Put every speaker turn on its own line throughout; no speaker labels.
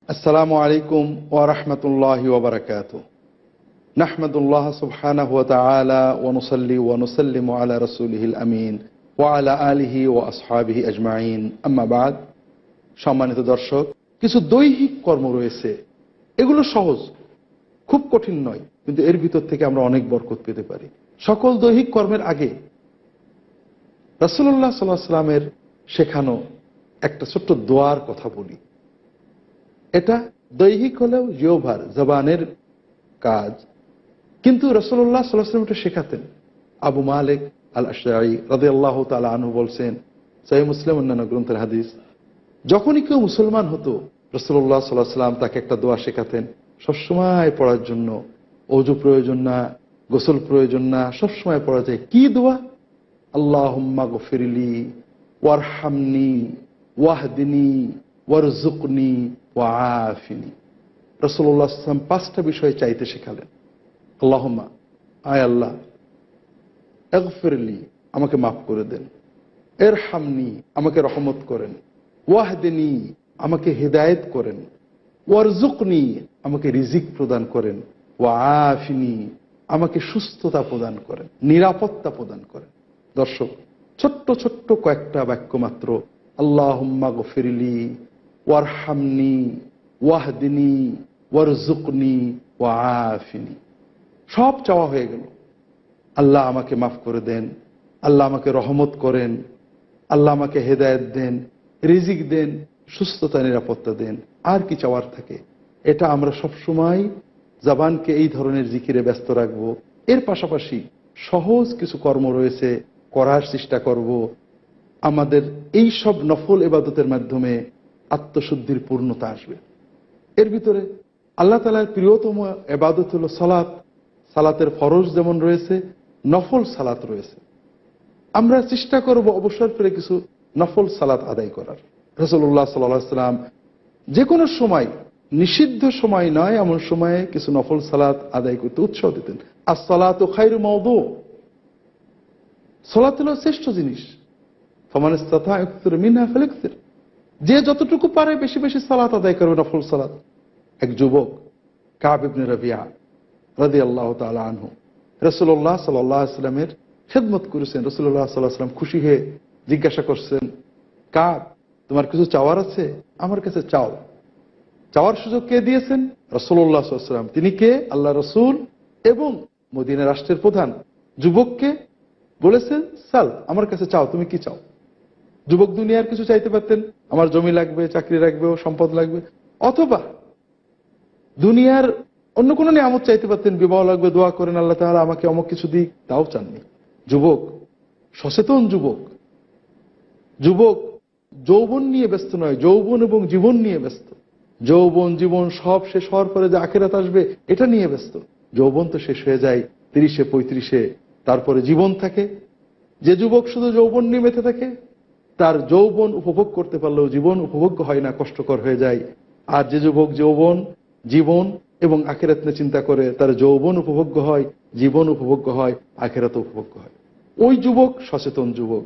আসসালামু আলাইকুম ওয়া রাহমাতুল্লাহি ওয়া বারাকাতুহু। নাহমাদুল্লাহ সুবহানাহু ওয়া তাআলা ওয়া নুসাল্লি ওয়া নুসাল্লিমু আলা রাসূলিহিল আমিন ওয়া আলা আলিহি ওয়া আসহাবিহি আজমাইন। আম্মা বাদ। সম্মানিত দর্শক, কিছু দৈহিক কর্ম রয়েছে, এগুলো সহজ, খুব কঠিন নয়, কিন্তু এর ভিতর থেকে আমরা অনেক বরকত পেতে পারি। সকল দৈহিক কর্মের আগে রাসূলুল্লাহ সাল্লাল্লাহু আলাইহি ওয়াসাল্লামের শেখানো একটা ছোট্ট দোয়ার কথা বলি। এটা দৈহিক হলেও জিহ্বার জবানের কাজ, কিন্তু রাসূলুল্লাহ সাল্লাল্লাহু আলাইহি ওয়াসাল্লাম এটা শেখাতেন। আবু মালিক আল আশআরী রাদিয়াল্লাহু তাআলা আনহু বলছেন, সহিহ মুসলিম অন্যান্য গ্রন্থের হাদিস, যখনই কেউ মুসলমান হতো রাসূলুল্লাহ সাল্লাল্লাহু আলাইহি ওয়াসাল্লাম তাকে একটা দোয়া শেখাতেন, সবসময় পড়ার জন্য। ওযু প্রয়োজন না, গোসল প্রয়োজন না, সবসময় পড়া যায়। কি দোয়া? আল্লাহুম্মা গফিরলি ওয়ারহামনি ওয়াহদিনি ওয়ারযুকনি ওয়াআফিনি। রাসূলুল্লাহ সাল্লাল্লাহু আলাইহি ওয়াসাল্লাম পাঁচটা বিষয় চাইতে শেখালেন। আল্লাহুম্মা, আয় আল্লাহ, ইগফিরলি, আমাকে মাফ করে দেন, ইরহামনি, আমাকে রহমত করেন, ওয়াহদিনি, আমাকে হিদায়াত করেন, ওয়ারযুকনি, আমাকে রিজিক প্রদান করেন, ওয়াআফিনি, আমাকে সুস্থতা প্রদান করেন, নিরাপত্তা প্রদান করেন। দর্শক, ছোট্ট ছোট্ট কয়েকটা বাক্য মাত্র। আল্লাহুম্মা গফিরলি ওয়ারহামনি ওয়াহদিনি ওয়ারযুকনি ওয়াআফিনি, সব চাওয়া হয়ে গেল। আল্লাহ আমাকে মাফ করে দেন, আল্লাহ আমাকে রহমত করেন, আল্লাহ আমাকে হেদায়েত দেন, রিজিক দেন, সুস্থতা নিরাপত্তা দেন। আর কি চাওয়ার থাকে? এটা আমরা সবসময় জবানকে এই ধরনের জিকিরে ব্যস্ত রাখবো। এর পাশাপাশি সহজ কিছু কর্ম রয়েছে, করার চেষ্টা করব। আমাদের এই সব নফল ইবাদতের মাধ্যমে আত্মশুদ্ধির পূর্ণতা আসবে। এর ভিতরে আল্লাহ তাআলার প্রিয়তম ইবাদত হলো সালাত। সালাতের ফরজ যেমন রয়েছে, নফল সালাত রয়েছে। আমরা চেষ্টা করব অবসর পেলে কিছু নফল সালাত আদায় করার। রাসূলুল্লাহ সাল্লাল্লাহু আলাইহি ওয়াসাল্লাম যে কোনো সময়, নিষিদ্ধ সময় নয় এমন সময়ে কিছু নফল সালাত আদায় করতে উৎসাহ দিতেন। আস-সালাতু খায়রু মাওদু, সালাত হলো শ্রেষ্ঠ জিনিস। ফামান ইসতাতা ইকসির মিনহা ফালিকসির, যে যতটুকু পারে বেশি বেশি সালাত আদায় করবে, নফল সালাত। এক যুবক কাব ইবনে রাবিয়া রাদিয়াল্লাহু তাআলা আনহু রাসূলুল্লাহ সাল্লাল্লাহু আলাইহি ওয়াসাল্লামের খেদমত করেছেন। রাসূলুল্লাহ সাল্লাল্লাহু আলাইহি ওয়াসাল্লাম খুশি হয়ে জিজ্ঞাসা করছেন, কাব, তোমার কিছু চাওয়ার আছে? আমার কাছে চাও। চাওয়ার সুযোগ কে দিয়েছেন? রাসূলুল্লাহ সাল্লাল্লাহু আলাইহি ওয়াসাল্লাম। তিনি কে? আল্লাহ রাসূল এবং মদিনা রাষ্ট্রের প্রধান। যুবককে বলেছেন, সাল, আমার কাছে চাও, তুমি কি চাও? যুবক দুনিয়ার কিছু চাইতে পারতেন, আমার জমি লাগবে, চাকরি লাগবে, সম্পদ লাগবে, অথবা দুনিয়ার অন্য কোনো নিয়ামত চাইতে পারতেন, বিবাহ লাগবে, দোয়া করেন আল্লাহ তাআলা আমাকে অমুক কিছু দিক, তাও চাননি। যুবক, সচেতন যুবক, যুবক যৌবন নিয়ে ব্যস্ত নয়, যৌবন এবং জীবন নিয়ে ব্যস্ত। যৌবন জীবন সব শেষ হওয়ার পরে যে আখিরাত আসবে এটা নিয়ে ব্যস্ত। যৌবন তো শেষ হয়ে যায় 30-এ 35-এ, তারপরে জীবন থাকে। যে যুবক শুধু যৌবন নিয়ে মেতে থাকে, তার যৌবন উপভোগ করতে পারলেও জীবন উপভোগ্য হয় না, কষ্টকর হয়ে যায়। আর যে যুবক যৌবন, জীবন এবং আখিরাত নিয়ে চিন্তা করে, তার যৌবন উপভোগ্য হয়, জীবন উপভোগ্য হয়, আখিরাত উপভোগ্য হয়। ওই যুবক সচেতন যুবক।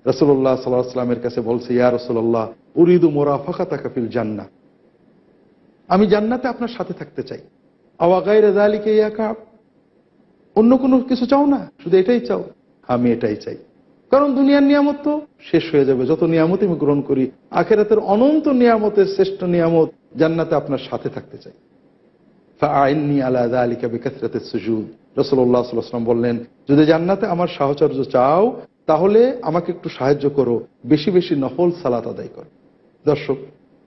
রাসূলুল্লাহ সাল্লাল্লাহু আলাইহি ওয়াসাল্লামের কাছে বলছে, ইয়া রাসূলুল্লাহ, উরিদু মুরাফাকাতাকা ফিল জান্নাহ, আমি জান্নাতে আপনার সাথে থাকতে চাই। আওয়া গায়রা যালিকা ইয়া কাব, অন্য কোনো কিছু চাও না, শুধু এটাই চাও? আমি এটাই চাই, কারণ দুনিয়ার নিয়ামত তো শেষ হয়ে যাবে, যত নিয়ামত আমি গ্রহণ করি। আখিরাতের অনন্ত নিয়ামতের শ্রেষ্ঠ নিয়ামত জান্নাতে আপনার সাথে থাকতে চাই। ফাআইন্নি আলা যালিকা বিকাসরাতিস সুজুদ, রাসূলুল্লাহ সাল্লাল্লাহু আলাইহি ওয়াসাল্লাম বললেন, যদি জান্নাতে আমার সাহচর্য চাও তাহলে আমাকে একটু সাহায্য করো, বেশি বেশি নফল সালাত আদায় করো। দর্শক,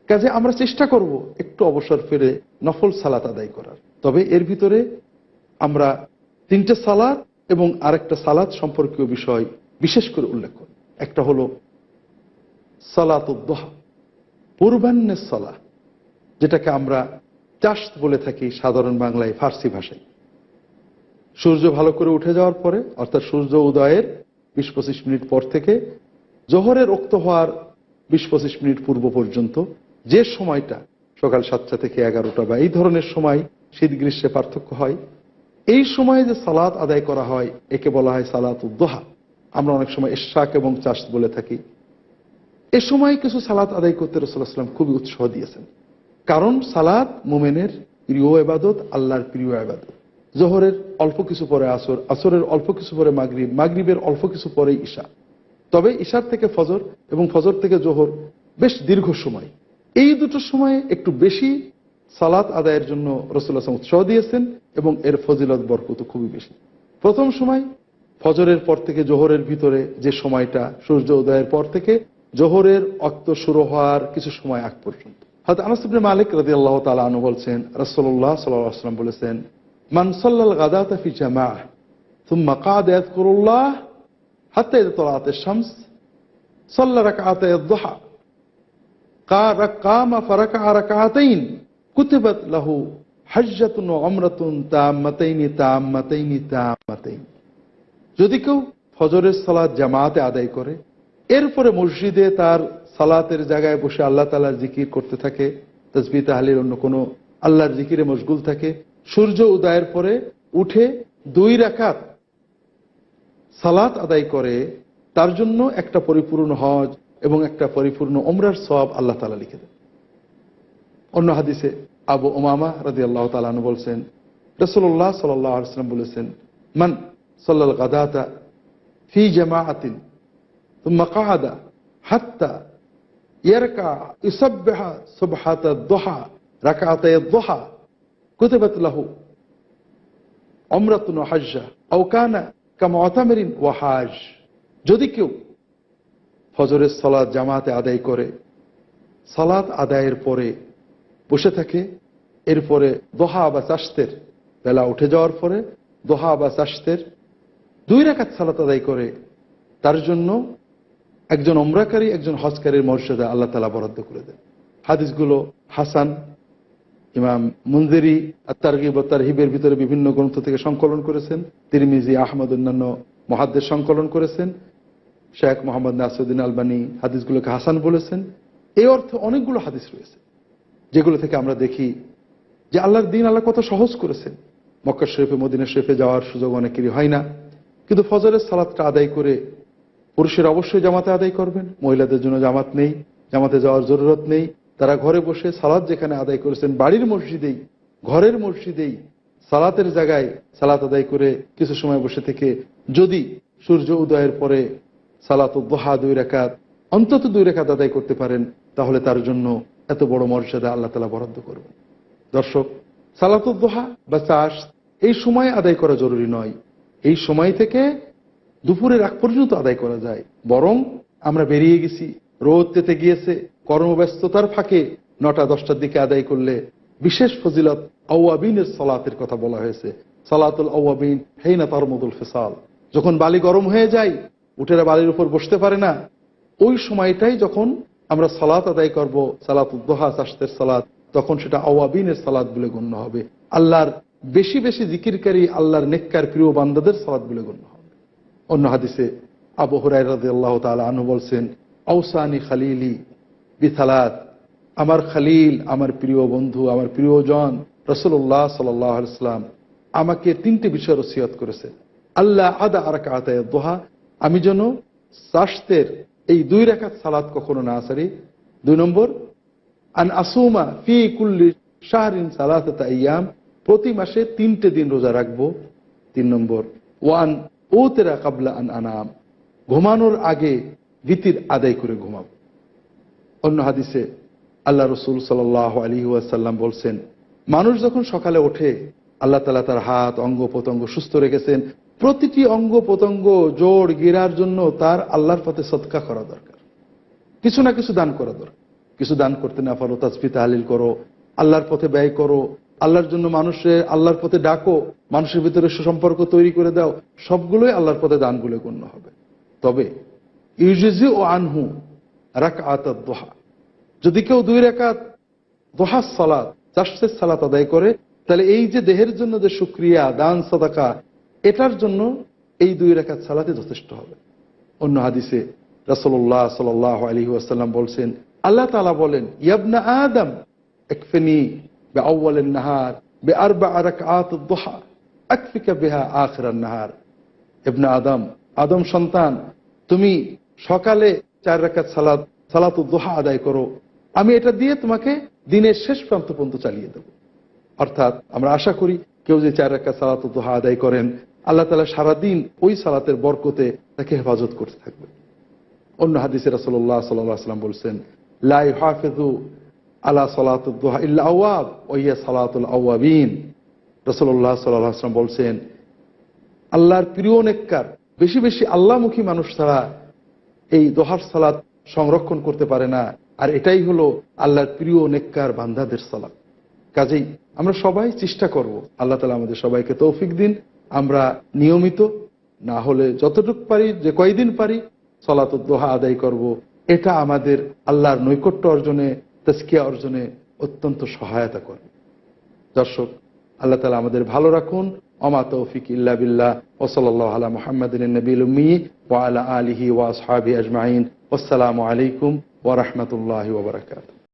কাজে আমরা চেষ্টা করব একটু অবসর ফিরে নফল সালাত আদায় করার। তবে এর ভিতরে আমরা 3টে সালাত এবং আরেকটা সালাত সম্পর্কীয় বিষয় বিশেষ করে উল্লেখ করি। একটা হলো সালাতুদ দুহা, পূর্বাহ্নের সালাত, যেটাকে আমরা চাশত বলে থাকি সাধারণ বাংলায়, ফার্সি ভাষায়। সূর্য ভালো করে উঠে যাওয়ার পরে, অর্থাৎ সূর্য উদয়ের 20-25 মিনিট পর থেকে জোহরের ওক্ত হওয়ার 20-25 মিনিট পূর্ব পর্যন্ত, যে সময়টা সকাল 7টা থেকে 11টা বা এই ধরনের সময়, শীত গ্রীষ্মে পার্থক্য হয়, এই সময়ে যে সালাত আদায় করা হয় একে বলা হয় সালাতুদ দুহা। আমরা অনেক সময় ইশরাক এবং চাশত বলে থাকি। এ সময় কিছু সালাত আদায় করতে রাসূলুল্লাহ সাল্লাল্লাহু আলাইহি ওয়াসাল্লাম খুবই উৎসাহ দিয়েছেন। কারণ সালাত মুমিনের প্রিয় ইবাদত, আল্লাহর প্রিয় ইবাদত। জোহরের অল্প কিছু পরে আসর, আসরের অল্প কিছু পরে মাগরিব, মাগরিবের অল্প কিছু পরে ঈশা। তবে ঈশার থেকে ফজর এবং ফজর থেকে জোহর বেশ দীর্ঘ সময়। এই দুটো সময়ে একটু বেশি সালাত আদায়ের জন্য রাসূলুল্লাহ সাল্লাল্লাহু আলাইহি ওয়াসাল্লাম উৎসাহ দিয়েছেন এবং এর ফজিলত বরকত খুবই বেশি। প্রথম সময় ফজরের পর থেকে জোহরের ভিতরে যে সময়টা, সূর্য উদয়ের পর থেকে জোহরের ওয়াক্ত শুরু হওয়ার কিছু সময় আগ পর্যন্ত। হযরত আনাস ইবনে মালিক রাদিয়াল্লাহু তাআলা আনহু বলছেন, রাসূলুল্লাহ সাল্লাল্লাহু আলাইহি ওয়াসাল্লাম বলেছেন, মান সাল্লাল গাদাতা ফি জামাআহ থুম্মা ক্বাদা ইয়াযকুরুল্লাহ হাত্তা ইযা তালাআতিশ শামস সাল্লা রাকআতাই আয-যুহা কামা ফারাকা রাকআতাইন কুতিবাত লাহু হাজ্জাতুন ওয়া উমরাতুন তাম্মাতাইনি তাম্মাতাইনি তাম্মাতাইন। যদি কেউ ফজরের সালাত জামাতে আদায় করে, এরপরে মসজিদে তার সালাতের জায়গায় বসে আল্লাহ তাআলার জিকির করতে থাকে, তাসবিহ তাহলিল অন্য কোনো আল্লাহর জিকিরে মশগুল থাকে, সূর্য উদয়ের পরে উঠে 2 রাকাত সালাত আদায় করে, তার জন্য একটা পরিপূর্ণ হজ এবং একটা পরিপূর্ণ উমরার সওয়াব আল্লাহ তাআলা লিখে দেন। অন্য হাদিসে আবু উমামা রাদিয়াল্লাহু তাআলা আনহু বলছেন, রাসূলুল্লাহ সাল্লাল্লাহু আলাইহি ওয়াসাল্লাম বলেছেন, মান সাল্লাল গাদাতা ফি জামাআতিন থুম্মা ক্বাদা হাত্তা ইয়ারকা ইউসাব্বিহা সুবহাতাদ দুহা রাকআতাই দুহা কুতিবাত লাহু উমরাতুন ওয়া হাজ্জা আও কানা কামুতামিরিন ওয়া হাজ। যদি কেউ ফজরের সালাত জামাতে আদায় করে, সালাত আদায়ের পরে বসে থাকে, এরপরে দোহা বা চাশতের বেলা উঠে যাওয়ার পরে দোহা বা চাশতের 2 রাকাত সালাত আদায় করে, তার জন্য একজন উমরাকারী একজন হজকারীর মর্যাদা আল্লাহ তাআলা বরাদ্দ করে দেন। হাদিসগুলো হাসান। ইমাম মুনজিরি আত-তারগিব ওয়া তারহিবের ভিতরে বিভিন্ন গ্রন্থ থেকে সংকলন করেছেন। তিরমিজি, আহমদ অন্যান্য মুহাদ্দিস সংকলন করেছেন। শেখ মোহাম্মদ নাসিরউদ্দিন আলবানী হাদিসগুলোকে হাসান বলেছেন। এই অর্থে অনেকগুলো হাদিস রয়েছে যেগুলো থেকে আমরা দেখি যে আল্লাহর দ্বীন আল্লাহ কত সহজ করেছেন। মক্কা শরীফে, মদিনা শরীফে যাওয়ার সুযোগ অনেকেরই হয় না, কিন্তু ফজরের সালাতটা আদায় করে পুরুষেরা অবশ্যই জামাতে আদায় করবেন। মহিলাদের জন্য জামাত নেই, জামাতে যাওয়ার জরুরত নেই। তারা ঘরে বসে সালাত যেখানে আদায় করেছেন, বাড়ির মসজিদেই, ঘরের মসজিদেই সালাতের জায়গায় সালাত আদায় করে কিছু সময় বসে থেকে যদি সূর্য উদয়ের পরে সালাতুদ দুহা 2 রাকাত, অন্তত 2 রাকাত আদায় করতে পারেন, তাহলে তার জন্য এত বড় মর্যাদা আল্লাহ তাআলা বরাদ্দ করবেন। দর্শক, সালাতুদ দুহা বা চাশ এই সময় আদায় করা জরুরি নয়। এই সময় থেকে দুপুরের আগ পর্যন্ত আদায় করা যায়। বরং আমরা বেরিয়ে গেছি, রোদ তেতে গিয়েছে, কর্মব্যস্ততার ফাঁকে 9টা-10টার দিকে আদায় করলে বিশেষ ফজিলত আওয়াবিনের সালাতের কথা বলা হয়েছে। সালাতুল আওয়াবিন হিনা তারমুদুল ফিসাল, যখন বালি গরম হয়ে যায়, উটেরা বালির উপর বসতে পারে না, ওই সময়টাই যখন আমরা সালাত আদায় করব, সালাতুদ দুহা, চাশতের সালাত, তখন সেটা আওয়াবিনের সালাত বলে গণ্য হবে। আল্লাহর বেশি বেশি জিকিরকারী, আল্লাহর নেককার প্রিয় বান্দাদের সালাত বলে গণ্য হবে। অন্য হাদিসে আবু হুরায়রা রাদিয়াল্লাহু তাআলা আনহু বলছেন, আওসানি খালিলি বিসালাত, আমার খালিল, আমার প্রিয় বন্ধু, আমার প্রিয়জন রাসূলুল্লাহ সাল্লাল্লাহু আলাইহি ওয়াসাল্লাম আমাকে 3টে বিষয় ওসিয়ত করেছেন। আল্লাহ আদা রাকআতাই দুহা, আমি যেন চাশতের এই 2 রাকাত সালাত কখনো না ছাড়ি। 2 নম্বর, আন আসুমা ফি কুল্লি শাহরিন সালাসাতা আইয়াম, প্রতি মাসে 3টে দিন রোজা রাখবো। 3 নম্বর, ওয়ান উতরা ক্বাবলা আন আনাম, ঘুমানোর আগে বিতির আদায় করে ঘুমাবো। অন্য হাদিসে আল্লাহ রাসূল সাল্লাল্লাহু আলাইহি ওয়াসাল্লাম বলছেন, মানুষ যখন সকালে ওঠে, আল্লাহ তাআলা তার হাত, অঙ্গ প্রত্যঙ্গ সুস্থ রেখেছেন। প্রতিটি অঙ্গ প্রত্যঙ্গ জোড় গিরার জন্য তার আল্লাহর পথে সদকা করা দরকার, কিছু না কিছু দান করা দরকার। কিছু দান করতে না পারো, তাসবিহ তাহলিল করো, আল্লাহর পথে ব্যয় করো, আল্লাহর জন্য মানুষের আল্লাহর পথে ডাকো, মানুষের ভিতরে সুসম্পর্ক তৈরি করে দাও, সবগুলোই আল্লাহর পথে দান বলে গণ্য হবে। তবে ইউজিজু আনহু রাকআতাদ দুহা, যদি কেউ 2 রাকাত দুহা সালাত, চাশতের সালাত আদায় করে, তাহলে এই যে দেহের জন্য যে শুকরিয়া, দান, সাদাকা, এটার জন্য এই 2 রাকাত সালাতে যথেষ্ট হবে। অন্য হাদিসে রাসূলুল্লাহ সাল্লাল্লাহু আলাইহি ওয়াসাল্লাম বলছেন, আল্লাহ তাআলা বলেন, ইয়া আদম ইকফিনি বিআউয়ালিন নাহার বিআরবা রাকআতিদ দুহা আকফিকা বিহা আখিরান নাহার। ইবনে আদম, আদম সন্তান, তুমি সকালে 4 রাকাত সালাতুদ দুহা আদায় করো, আমি এটা দিয়ে তোমাকে দিনের শেষ প্রান্ত পর্যন্ত চালিয়ে দেব। অর্থাৎ আমরা আশা করি কেউ যে 4 রাকাত সালাতুদ দুহা আদায় করেন, আল্লাহ তাআলা সারাদিন ওই সালাতের বরকতে তাকে হেফাজত করতে থাকবে। অন্য হাদিসে রাসূলুল্লাহ সাল্লাল্লাহু আলাইহি ওয়াসাল্লাম বলছেন, লা ইউহাফিযু আলা সালাতুদ দুহা ইল্লা আওয়াব ওয়া হিয়া সালাতুল আওয়াবিন। রাসূলুল্লাহ সাল্লাল্লাহু আলাইহি ওয়াসাল্লাম বলছেন, আল্লাহর প্রিয় নেককার, বেশি বেশি আল্লাহমুখী মানুষ ছাড়া এই দোহার সালাত সংরক্ষণ করতে পারে না। আর এটাই হলো আল্লাহর প্রিয় নেককার বান্দাদের সালাত। কাজেই আমরা সবাই চেষ্টা করব, আল্লাহ তাআলা আমাদের সবাইকে তৌফিক দিন, আমরা নিয়মিত না হলে যতটুকু পারি, যে কয়দিন পারি, সালাতুদ দুহা আদায় করব। এটা আমাদের আল্লাহর নৈকট্য অর্জনে, তাজকিয়া অর্জনে অত্যন্ত সহায়তা করবে। দর্শক, আল্লাহ তাআলা আমাদের ভালো রাখুন। ওমা তৌফিক ইল্লা বিল্লাহ ওয়া সাল্লাল্লাহু আলা মুহাম্মাদিন নবিয়্যিল উম্মি ওয়া আলা আলিহি ওয়া আসহাবিহি আজমাইন। আসসালামু আলাইকুম ওয়া রাহমাতুল্লাহি ওয়া বারাকাতুহু।